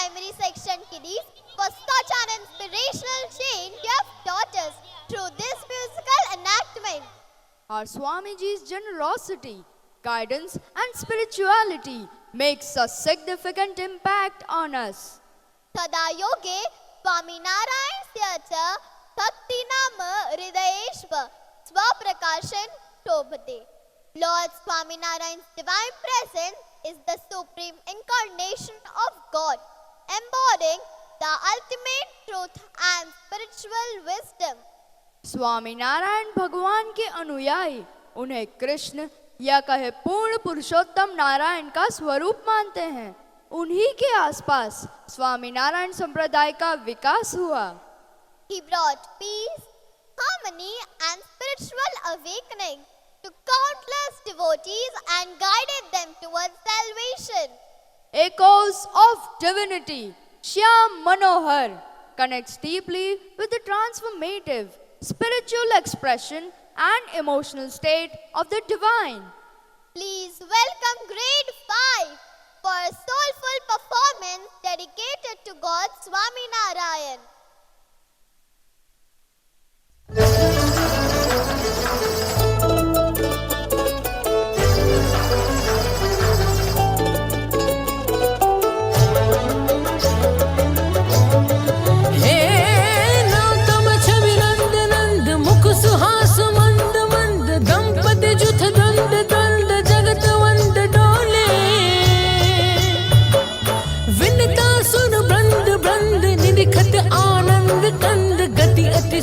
primary section kiddies for such an inspirational change you have taught us through this musical enactment. Our Swamiji's generosity, guidance and spirituality makes a significant impact on us. Tada yoge Swaminarayanasya cha bhakti nama hridayeshva swaprakashan tobhate. Lord Swaminarayan's divine presence is the supreme incarnation of God, embodying the ultimate truth and spiritual wisdom. Swami Narayan भगवान के अनुयायी उन्हें कृष्ण या कहे पूर्ण पुरुषोत्तम नारायण का स्वरूप मानते हैं। उन्हीं के आसपास स्वामी नारायण संप्रदाय का विकास हुआ। He brought peace, harmony and spiritual awakening to countless devotees and guided them towards salvation. Echoes of divinity, Shyam Manohar connects deeply with the transformative spiritual expression and emotional state of the divine. Please welcome grade 5 for a soulful performance dedicated to God Swaminarayan.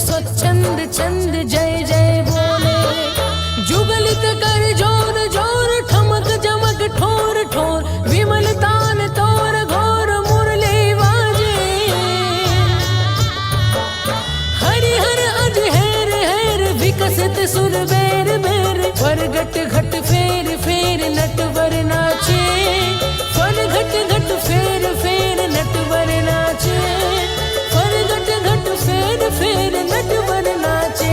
स्वच्छंद चंद जय जय बोले जुगलित कर जोर जोर ठमक जमक ठोर ठोर विमल ताल तोर घोर मुरली बाजे हरि हर अज हेर हेर विकसित सुर बेर बेर फरगट घट फेर फेर नटवर नाचे फरगट घट फेर फेर नटवर नाचे फरगट घट फेर फेर नटवर नाचे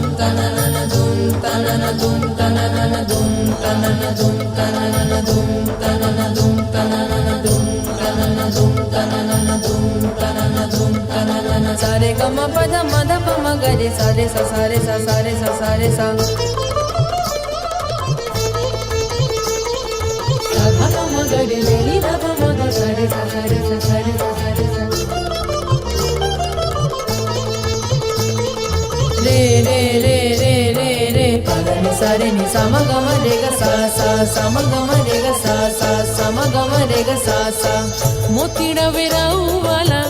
dum सारे ग म पद मद प म ग रे सा रे सा सा रे सा सा रे सा सा रे सा सा ग म ग रे रे री ध प म ग सा रे सा सा रे सा सा रे सा सा रे सा रे रे रे रे रे रे प ग नि सा रे नि सा म ग म रे ग सा सा सा म ग म रे ग सा सा सा म ग म रे ग सा सा मोतीड़ा वेराऊ वाला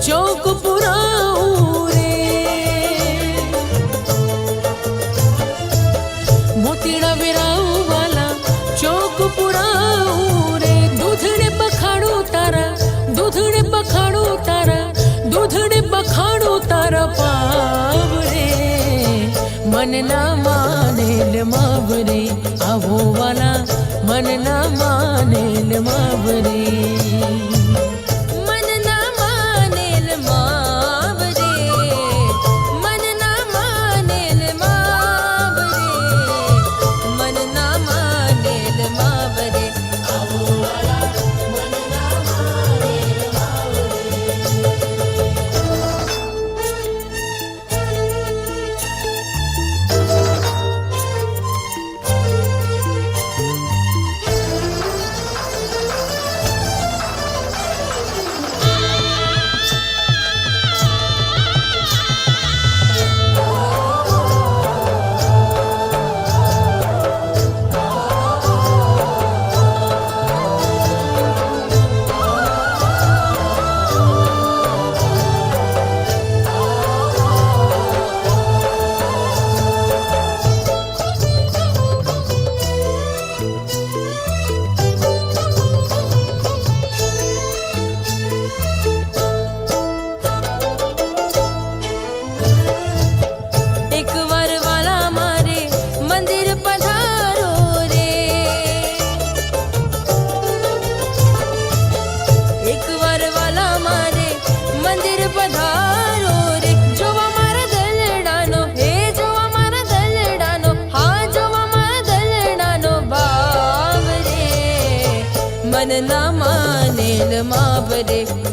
चौक पुराऊ रे मोतीड़ा वेराऊ वाला चौक पुराऊ रे दूधड़े बखाड़ू तारा दूधड़े बखाड़ू तारा दूधड़े बखाड़ू तारा पाव रे मन ना मानेल मावरे आवो वाला मन ना मानेल मावरे मन ना मानेल मावरे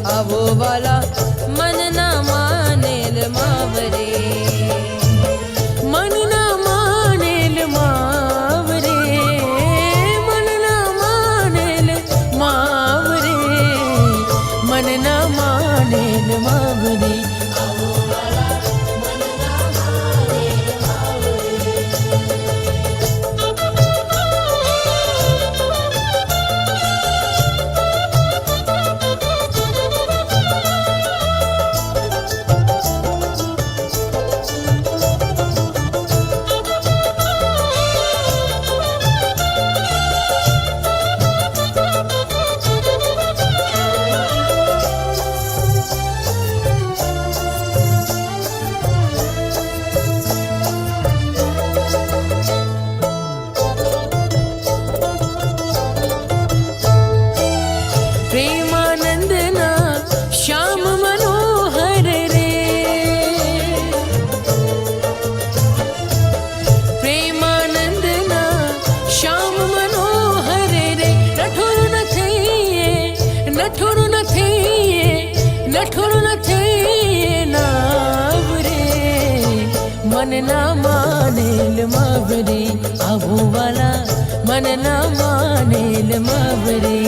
आवो वाला मन ना मानेल मावरे मन ना मानेल मावरे मन ना मानेल मावरे मन ना मानेल मावरे प्रेमानंद ना श्याम मनोहर रे प्रेमानंद ना श्याम मनोहर रे नठोर न थिए नठोर न थिए नठोर न थिए नाव रे मन ना मानेल मावरे आवो वाला मन ना मानेल मावरे